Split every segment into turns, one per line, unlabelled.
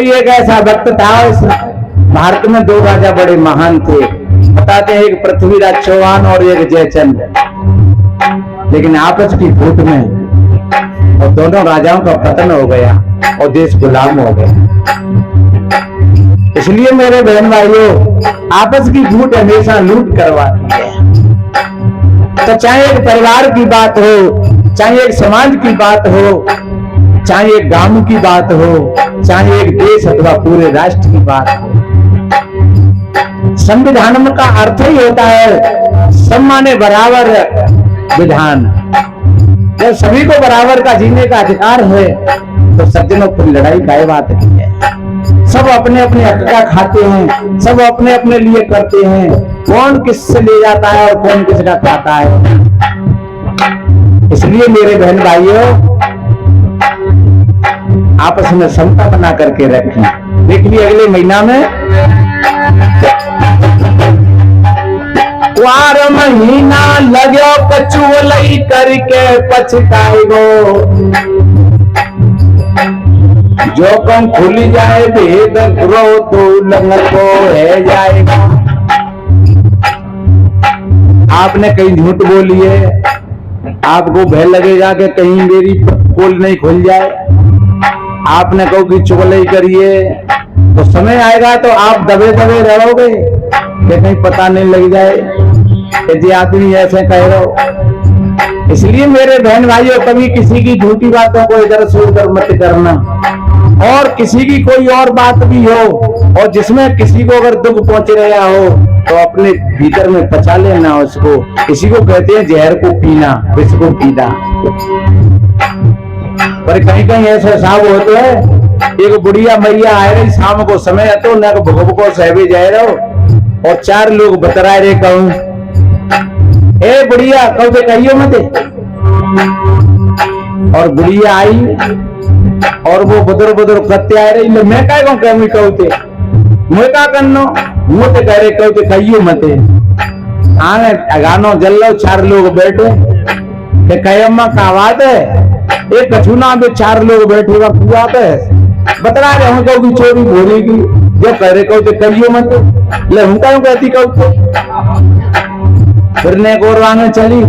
कोई एक ऐसा वक्त था, इस भारत में दो राजा बड़े महान थे, बताते हैं एक पृथ्वीराज चौहान और एक जयचंद, लेकिन आपस की फूट में और दोनों राजाओं का पतन हो गया और देश गुलाम हो गया। इसलिए मेरे बहन भाइयों, आपस की फूट हमेशा लूट करवाती है। तो चाहे एक परिवार की बात हो, चाहे एक समाज की बात हो, चाहे एक गांव की बात हो, चाहे एक देश अथवा पूरे राष्ट्र की बात हो, संविधान का अर्थ ही होता है सम्माने बराबर विधान। जब सभी को बराबर का जीने का अधिकार है तो सज्जनों की लड़ाई काय बात नहीं है। सब अपने अपने हक का खाते हैं, सब अपने अपने लिए करते हैं, कौन किससे ले जाता है और कौन किसका खाता है। इसलिए मेरे बहन भाइयों, आपस में समता बना करके रखें। देखिए अगले महीना में वार महीना लगो कचुवलई करके पछताएगो, जो कम खुल जाए भेद रो तो लंगको है जाएगा। आपने कहीं झूठ बोली है, आपको भय लगेगा कि कहीं मेरी पोल नहीं खुल जाए। आपने कहो कि चुगली करिए, तो समय आएगा तो आप दबे दबे रहोगे कि कहीं पता नहीं लग जाए कि आदमी ऐसे कह रहे हो। इसलिए मेरे बहन भाइयों, कभी किसी की झूठी बातों को इधर से उधर मत करना, और किसी की कोई और बात भी हो और जिसमें किसी को अगर दुख पहुंच रहा हो तो अपने भीतर में पचा लेना उसको। इसी को कहते हैं जहर को पीना, विष को पीना। पर कहीं कहीं ऐसे साहब होते हैं, एक बुढ़िया मैया आए रही शाम को समय तो न भगव सहबे जाए रहो और चार लोग बतराए रे कहूं, ए बुढ़िया कब से कहियो मत। और बुढ़िया आई और वो बुदर बुदर करते आ रही, मैं काय को कमी कहते मैं का करनो, मुझे कह रहे कहते कहियो मत। आने अगानो जल लो, चार लोग बैठे के कयम्मा का आवाज है, एक कछुना में चार लोग बैठेगा कुआ पे बतरा रहे हूं कहो की चोरी भोरी की, जो कह रहे कहते कहियो मत। ले हूं क्यों कहती कहते, फिर ने और वांगे चली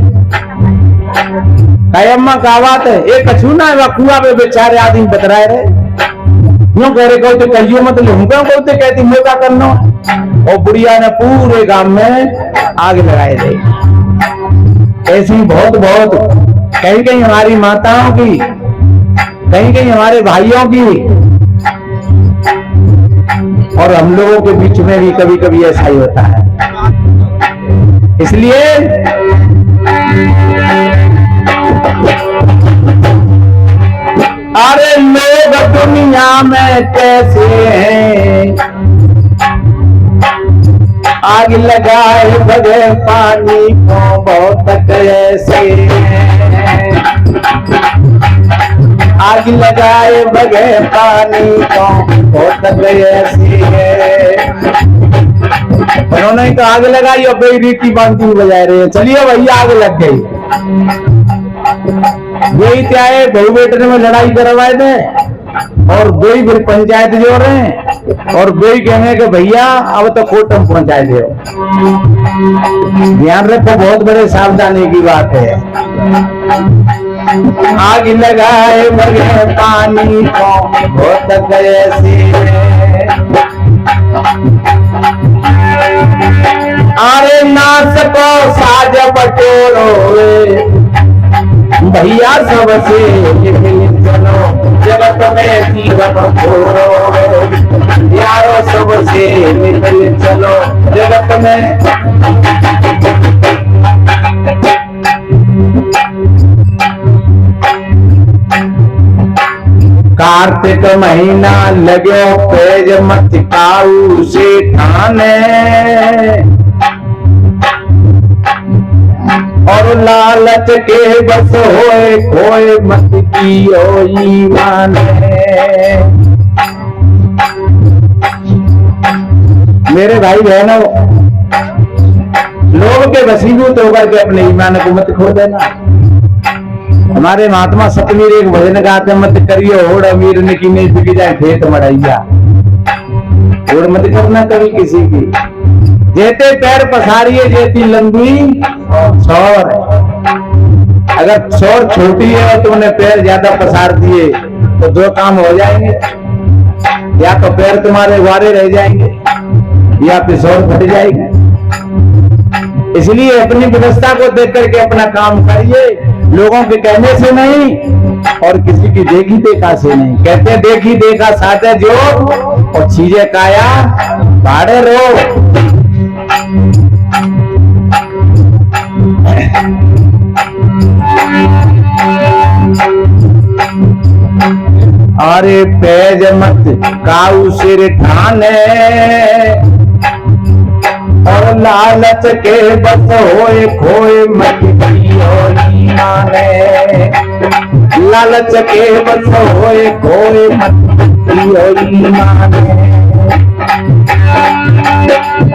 कयम्मा का बात है, एक कछुना है कुआ पे बेचारे आदमी बतराए रहे, यूं कह रहे कहते कहियो मत। ले हूं क्यों कहते कहती मैं क्या करना। और बुढ़िया ने पूरे गांव में आग लगाए रही। ऐसी बहुत बहुत कहीं कहीं हमारी माताओं की, कहीं कहीं हमारे भाइयों की, और हम लोगों के बीच में भी कभी कभी ऐसा ही होता है। इसलिए अरे लोग दुनिया में कैसे हैं, आग लगाए बगैर पानी को बहुत कैसे हैं, आग लगाए बगैर पानी को बहुत कैसे है। उन्होंने तो आग लगाई और कोई रीति बांधी बजा रहे हैं, चलिए भैया आग लग गई। वही क्या है, बहु बेटे में लड़ाई करवाए थे और वही फिर पंचायत जोड़ रहे हैं और वही कहेंगे कि भैया अब तो कोर्ट में पहुंचा दो। ध्यान रखो, बहुत बड़े सावधानी की बात है। आग लगाए बगैर पानी को बहुत कैसे अरे ना सको साज बटोरो भैया सबसे चलो जगत में जीवन छोड़ो यारो सबसे मिल चलो जगत में। कार्तिक महीना लगो पेज मत काऊ से ठाने और लालच के बस होए खोए मत की ओ ईमान। मेरे भाई बहनों, लोग के वसीभूत होकर के अपने ईमान को मत खो देना। हमारे महात्मा सतवीर एक भजन गाते, मत करियो होड़ अमीर ने की नहीं बिक जाए खेत मड़ैया। छोड़ मत करना कभी किसी की। जेते पैर पसारिए जेती लंबी सौर। अगर सौर छोटी है और तुमने पैर ज्यादा पसार दिए तो दो काम हो जाएंगे, या तो पैर तुम्हारे वारे रह जाएंगे या फिर सौर फट जाएगी। इसलिए अपनी व्यवस्था को देख करके अपना काम करिए, लोगों के कहने से नहीं और किसी की देखी देखा से नहीं। कहते हैं देखी देखा साथे जो और चीजें काया भाड़े रो। अरे पैज मत काऊ सिर ठाने और लालच के बस होए खोए मत माने। लालच के बस होए खोए मत माने।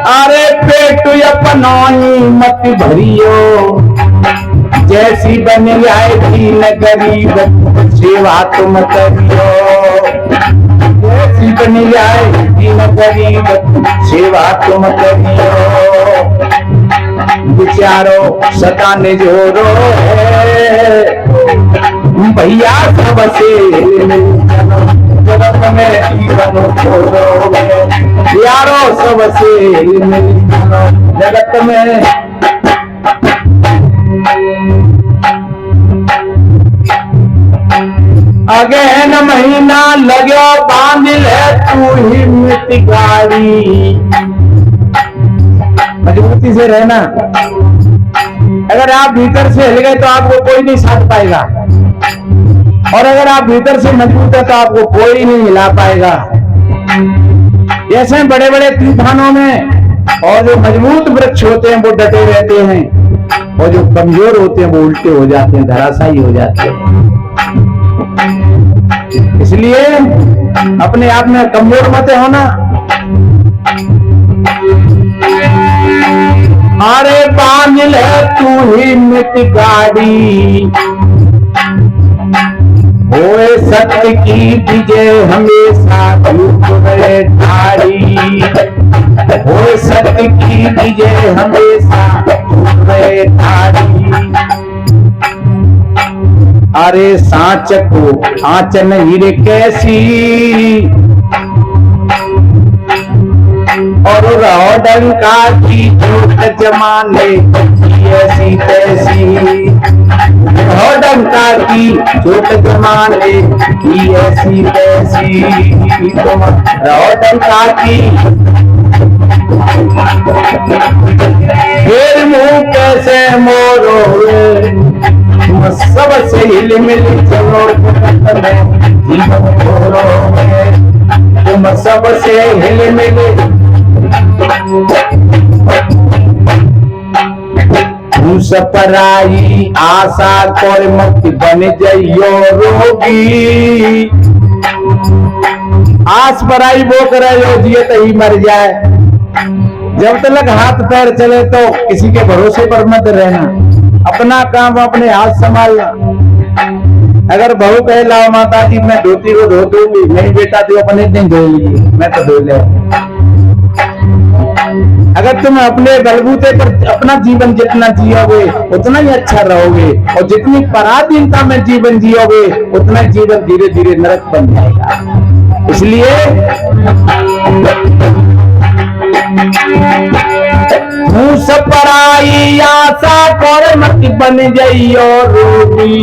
अरे पेट अपनाई मत भरियो जैसी बन जाएगी न गरीब सेवा तुम करियो। जैसी बन जाएगी न गरीब सेवा तुम करियो। विचारो सताने जोरो भैया सबसे जगत में जीवन छोड़ोगे यारो सबसे जगत में। अगहन महीना लगो बांध ले तू हिम्मत गाड़ी। मजबूती से रहना। अगर आप भीतर से हिल गए तो आपको कोई नहीं साथ पाएगा, और अगर आप भीतर से मजबूत है तो आपको कोई नहीं हिला पाएगा। ऐसे बड़े बड़े तूफानों में और जो मजबूत वृक्ष होते हैं वो डटे रहते हैं, और जो कमजोर होते हैं वो उल्टे हो जाते हैं, धराशायी हो जाते हैं। इसलिए अपने आप में कमजोर मत होना। अरे बांध ले तू हिम्मत गाड़ी होए सत्य की विजय हमेशा झूठ रहे ठाड़ी। होए सत्य की विजय हमेशा झूठ रहे ठाड़ी। अरे सांच को आंच नहीं रे कैसी और रहो डंका की झूठ जमाने ऐसी तैसी। रहो डंका की झूठ जमाने की ऐसी तैसी। तुम रहो डंका की फिर मुंह कैसे मोरोगे। तुम सबसे हिल मिल चलो जीवन छोड़ोगे। तुम सबसे हिल मिल पराई आशा कर मत बन जाइयो रोगी। आस पराई वो करे जो जिए तो ही मर जाए। जब तक हाथ पैर चले तो किसी के भरोसे पर मत रहना। अपना काम अपने हाथ संभालना। अगर बहू कहे लाओ माता जी मैं धोती को धो दूंगी, नहीं बेटा तू अपने दिन धो लीजिए मैं तो धो ले। अगर तुम अपने बलबूते पर अपना जीवन जितना जियोगे उतना ही अच्छा रहोगे, और जितनी पराधीनता में जीवन जियोगे उतना जीवन धीरे धीरे नरक बन जाएगा। इसलिए मुँह से पराई आशा कर मत बन जाइयो रोगी।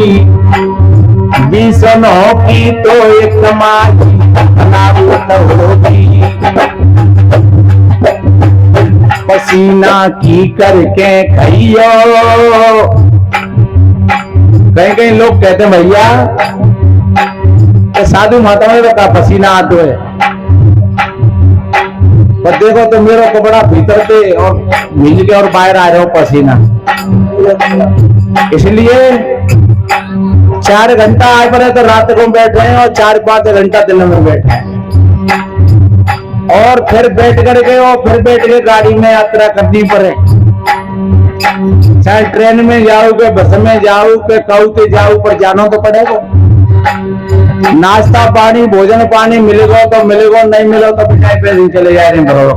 बीसनों की तो एक कमाई होगी। पसीना की करके खाइयो। कहीं कहीं लोग कहते हैं भैया साधु माता ने बता पसीना आते है, पर देखो तो मेरा कपड़ा भीतर पे और मिल के और बाहर आ रहे हो पसीना। इसलिए 4 घंटा आए पर है तो रात को बैठे हैं और 4-5 घंटा दिन में बैठे हैं, और फिर बैठ करके और फिर बैठ के गाड़ी में यात्रा करनी पड़े। चाहे ट्रेन में जाओ के बस में जाओ के कौते जाओ पर जाना तो पड़ेगा। नाश्ता पानी भोजन पानी मिलेगा तो मिलेगा, नहीं मिलेगा तो बिना पैसे चले जाए रहे बड़ों।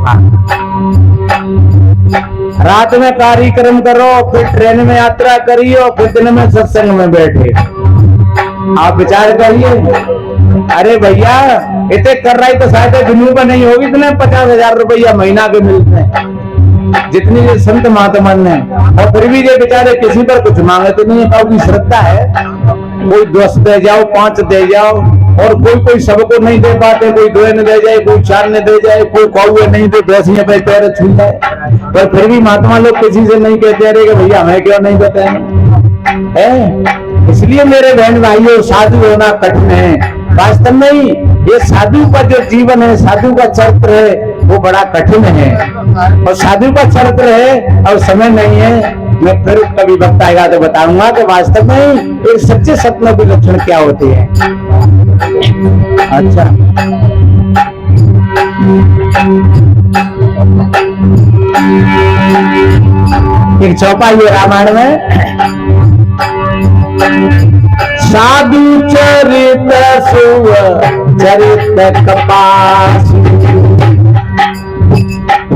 रात में कार्यक्रम करो, फिर ट्रेन में यात्रा करियो, फिर दिन में सत्संग में बैठे। आप विचार करिए, अरे भैया इतने कर रही तो शायद दुनिया में नहीं होगी, इतने 50,000 रुपया महीना के मिलते हैं जितनी ये संत महात्मा ने, और फिर भी ये बेचारे किसी पर कुछ मांगते नहीं है। क्योंकि श्रद्धा है, कोई 10 दे जाओ, 5 दे जाओ, और कोई सबको नहीं दे पाते, कोई 2 ने दे जाए, कोई 4 ने दे जाए, कोई कौवे नहीं दे, भैंसियां पे पैर छू जाए, पर फिर भी महात्मा लोग किसी से नहीं कहते अरे कि भैया हमें क्यों नहीं बताए। इसलिए मेरे बहन भाइयों, साधु होना कठिन है वास्तव में ही। ये साधु का जो जीवन है, साधु का चरित्र है, वो बड़ा कठिन है, और साधु का चरित्र है और समय नहीं है। मैं फिर कभी वक्त आएगा तो बताऊंगा कि वास्तव में एक सच्चे सत्य के लक्षण क्या होते हैं। अच्छा, एक चौपाई है रामायण में, साधु चरित सुव चरित कपास,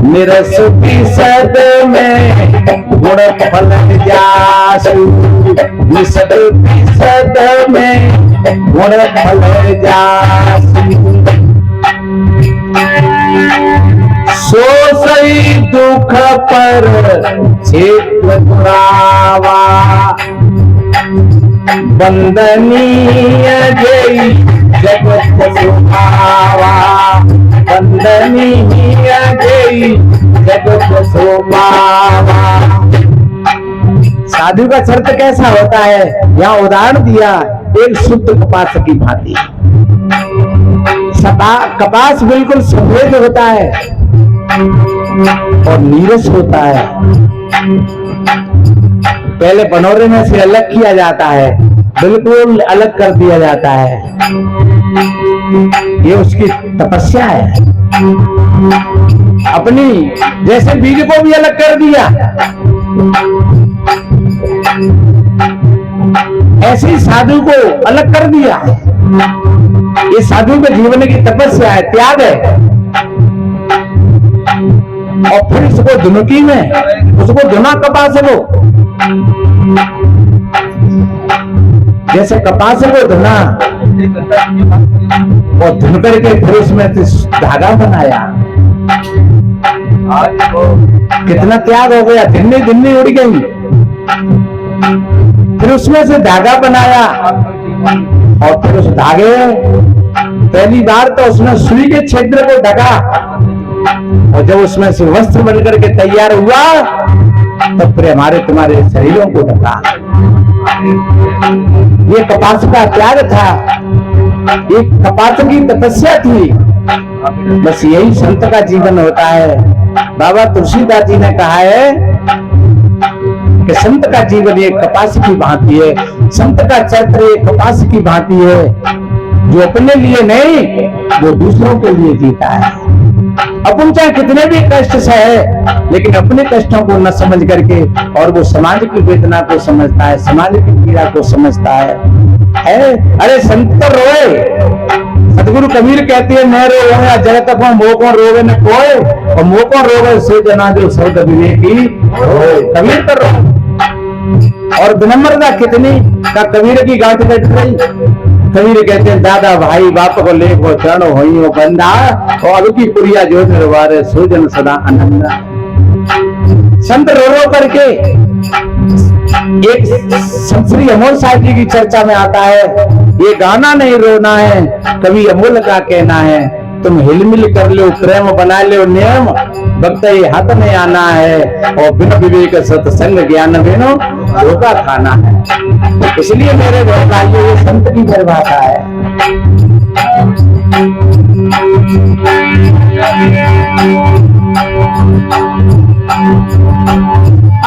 निरस सद में गुण फल जासु, निसद सद में गुण फल जासु, सो सही दुख पर क्षेत्र दुरावा, वंदनीय जय जगत सुभावा, वंदनीय जय जगत सुभावा। साधु का चरित्र कैसा होता है, यहाँ उदाहरण दिया एक शुद्ध कपास की भांति। कपास बिल्कुल सफेद होता है और नीरस होता है, पहले बनोरे में से अलग किया जाता है, बिल्कुल अलग कर दिया जाता है। ये उसकी तपस्या है, अपनी जैसे बीज को भी अलग कर दिया, ऐसे ही साधु को अलग कर दिया। ये साधु के जीवन की तपस्या है, त्याग है। और फिर उसको धुनकी में उसको धुना कपास को, जैसे कपास को धुना और धुन करके फिर उसमें धागा बनाया। कितना त्याग हो गया, धिन्नी धिन्नी उड़ गई, फिर उसमें से धागा बनाया और फिर उस धागे पहली बार तो उसने सुई के छिद्र को ढका, और जब उसमें से वस्त्र बनकर के तैयार हुआ तब फिर हमारे तुम्हारे शरीरों को ढका। ये कपास का त्याग था, ये कपास की तपस्या थी। बस यही संत का जीवन होता है। बाबा तुलसीदास जी ने कहा है कि संत का जीवन एक कपास की भांति है, संत का चरित्र एक कपास की भांति है, जो अपने लिए नहीं वो दूसरों के लिए जीता है। अपन चाहे कितने भी कष्ट से है, लेकिन अपने कष्टों को न समझ करके, और वो समाज की वेदना को समझता है, समाज की पीड़ा को समझता है। अरे संत तो रोए, सतगुरु कबीर कहते हैं मैं रोए जगत को मोको रोवे न कोय, और मोको रोवे सो जना जो शब्द विवेकी रोए। कबीर तो रोए, और विनम्रता कितनी का कबीर की गांठ कट गई। कबीर कहते हैं दादा भाई बाप को ले वो चरण होई वो बंदा, और अब की पुरिया जो निर्वार सोजन सदा आनंदा। संत रो रो करके, एक संत श्री अमोल साहब जी की चर्चा में आता है, ये गाना नहीं रोना है, कवि अमोल का कहना है, तुम हिलमिल कर लो प्रेम बना लो नियम, भक्त ये हाथ में आना है, और बिना विवेक सत्संग ज्ञान बिनो धोखा खाना है। इसलिए मेरे भाइयों ये संत की परिभाषा है।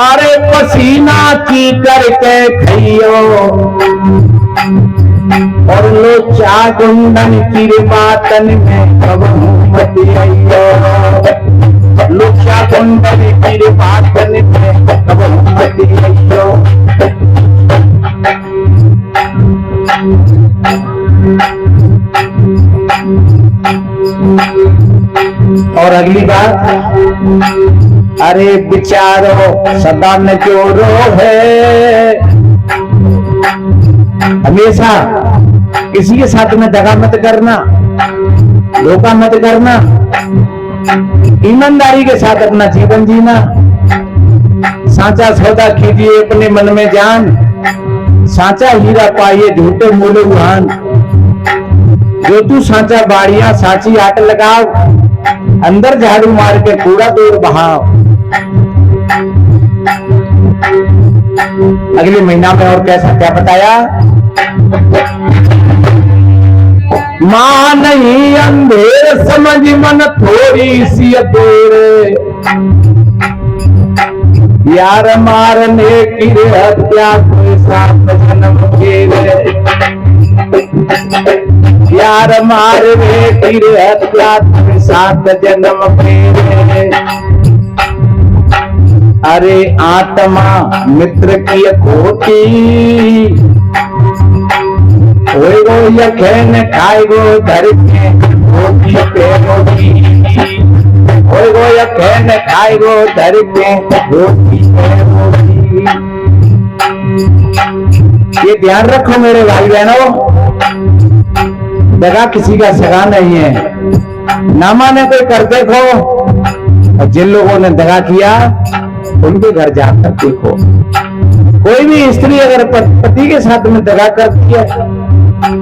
अरे पसीना की करके खइयो, और लोचा गुंडन की बातन में कब मत आइयो, लोचा गुंडन की बातन में कब मत आइयो। और अगली बात, अरे विचारो सदा न जोरो है। हमेशा किसी के साथ में दगा मत करना, धोखा मत करना, ईमानदारी के साथ अपना जीवन जीना। साचा सौदा कीजिए अपने मन में जान, साचा हीरा पाइए झूठे मोले उहान। जो तू साचा बाड़िया साची आट लगाओ, अंदर झाड़ू मार के कूड़ा दूर बहाओ। अगले महीना में और कैसा क्या बताया, मां नहीं अंधेर समझ मन थोड़ी सी दूर। यार मारने की हत्या कोई 7 जन्म फेरे। यार मारने की हत्या कोई 7 जन्म फेरे। अरे आत्मा मित्र की खोटी, होए गो यखेन खाए गो धर के रोटी पे रोटी। होए गो यखेन खाए गो धर के रोटी पे रोटी। ये ध्यान रखो मेरे भाई बहनों, दगा किसी का सगा नहीं है। ना माने कोई कर देखो, और जिन लोगों ने दगा किया उनके घर जाकर देखो। कोई भी स्त्री अगर पति के साथ में दगा करती है,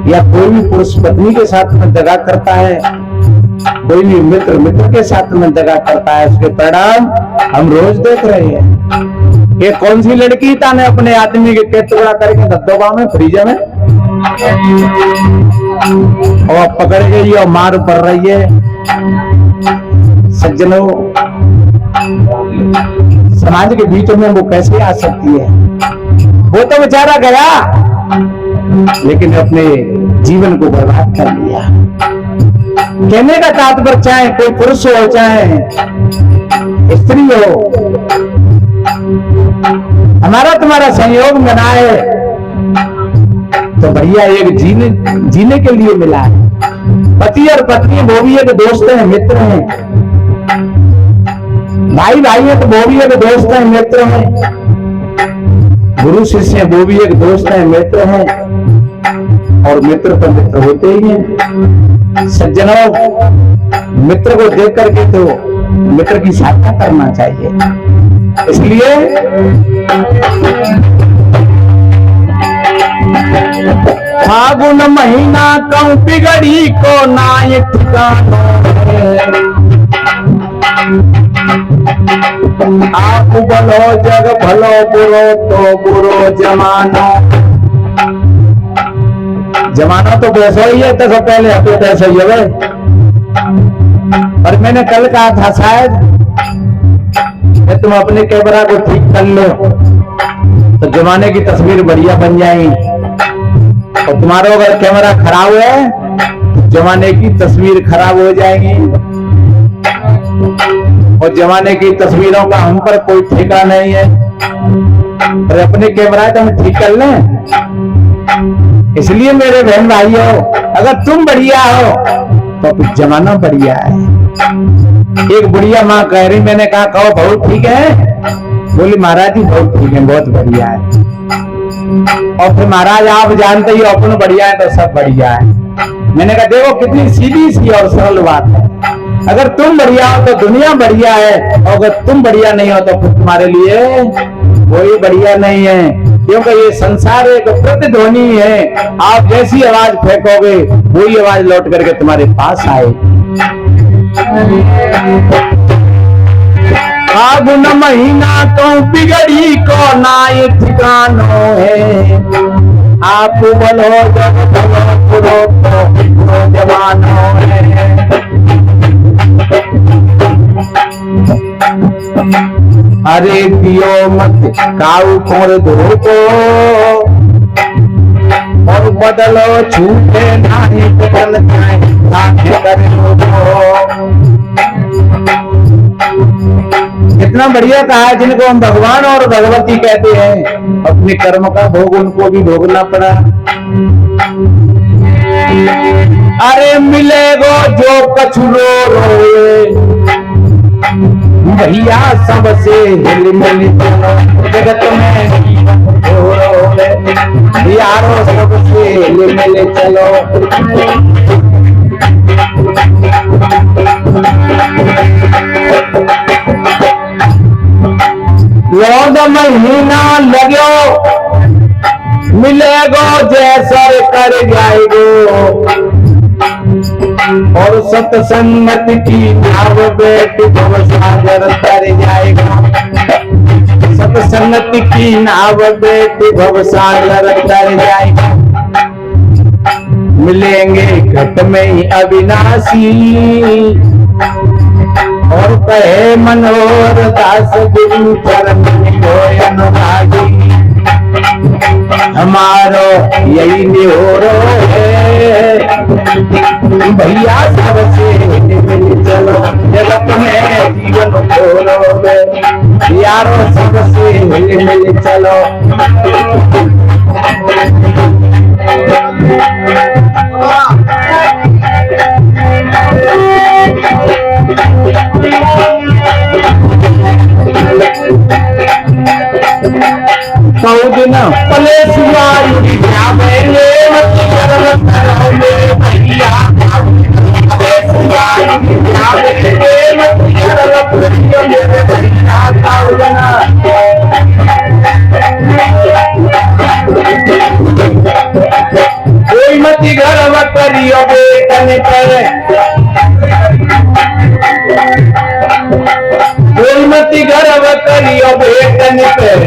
या कोई भी पुरुष पत्नी के साथ में दगा करता है, कोई भी मित्र के साथ में दगा करता है, उसके परिणाम हम रोज देख रहे हैं। ये कौन सी लड़की ताने अपने आदमी के टुकड़ा करके धद्दोगा में फ्रीजर में और पकड़ गई और मार पड़ रही है। सज्जनों, समाज के बीच में वो कैसे आ सकती है? वो तो बेचारा गया, लेकिन अपने जीवन को बर्बाद कर लिया। कहने का तात्पर्य चाहे कोई पुरुष हो चाहे स्त्री हो, हमारा तुम्हारा संयोग बना है तो भैया एक जीने के लिए मिला है। पति और पत्नी वो भी एक दोस्त है, मित्र हैं। भाई भाई है तो वो भी एक दोस्त है, मित्र हैं। गुरु शिष्य वो भी एक दोस्त है, मित्र हैं। और मित्र तो मित्र होते ही हैं। सज्जनों, मित्र को देख करके तो मित्र की सहायता करना चाहिए। इसलिए फागुन महीना कौं बिगड़ी को नाय ठिकानो है। आप बोलो जग भलो बुरो तो बुरो जमानो। जमाना तो वैसा ही है, तो पहले अब तो ऐसा ही है। पर मैंने कल कहा था शायद कि तुम अपने कैमरा को ठीक कर लो तो जमाने की तस्वीर बढ़िया बन जाएगी, और तुम्हारा अगर कैमरा खराब है तो जमाने की तस्वीर खराब हो जाएगी। और जमाने की तस्वीरों का हम पर कोई ठेका नहीं है। और अपने कैमरा तो हम ठीक कर लें। इसलिए मेरे बहन भाइयों, अगर तुम बढ़िया हो तो जमाना बढ़िया है। एक बुढ़िया माँ कह रही, मैंने कहा कहो बहुत ठीक है। बोली महाराज जी बहुत ठीक है, बहुत बढ़िया है। और फिर महाराज आप जानते ही अपन बढ़िया है तो सब बढ़िया है। मैंने कहा देखो कितनी सीधी सी और सरल बात है। अगर तुम बढ़िया हो तो दुनिया बढ़िया है, और अगर तुम बढ़िया नहीं हो तो फिर तुम्हारे लिए कोई बढ़िया नहीं है। क्योंकि ये संसार एक प्रतिध्वनि है। आप जैसी आवाज फेंकोगे वही आवाज लौट करके तुम्हारे पास आए। फागुन महीना तो बिगड़ी को नाय ठिकानो है। आप बोलो जग भलो बुरो तो बुरो जमानो है। अरे पियो मत काऊ कोर धोको, और बदलो छूटे नहीं बदल जाए साथे करे लोगो। कितना बढ़िया कहा है। जिनको हम भगवान और भगवती कहते हैं, अपने कर्म का भोग उनको भी भोगना पड़ा। अरे मिलेगो जो कछुरो रोए भैया सबसे हिल मिल चलो जगत में जीवन रोए यारो सबसे हिल मिल चलो। लौंड महीना लगो मिलेगो जैसा कर जाएगो और सत्संगत की नाव बेट भवसागर तर जाएगा। सत्संगत की नाव बेट भवसागर तर जाएगा। मिलेंगे घट में ही अविनाशी और कहे मनोहर दास गुरु चरण होय अनुरागी। हमारो यही निहोरो है भैया सबसे मिल चलो जगत में जीवन खोलोगे यारो सबसे मिल चलो। दिन पले सुनाई जावेंगे भैया कोई मती घर करियो बेटन पर कोई मती घर करियो बेटन पर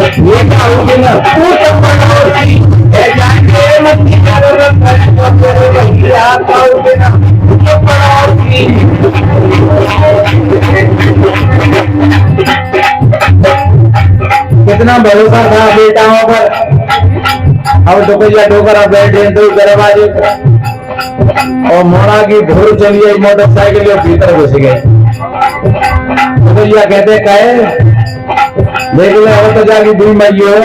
ये कहोगे ना तू तो पड़ोसी है जाके मती घर करियो भैया कहोगे ना तू तो पड़ोसी। कितना भरोसा था बेटाओं पर अब तो भैया ठोकर बैठे तो दरवाजे और मोड़ा की धूल चली आई मोटरसाइकिल और भीतर घुस गए। तो भैया कहते कहे देख ले हो तो जाके दी मैयो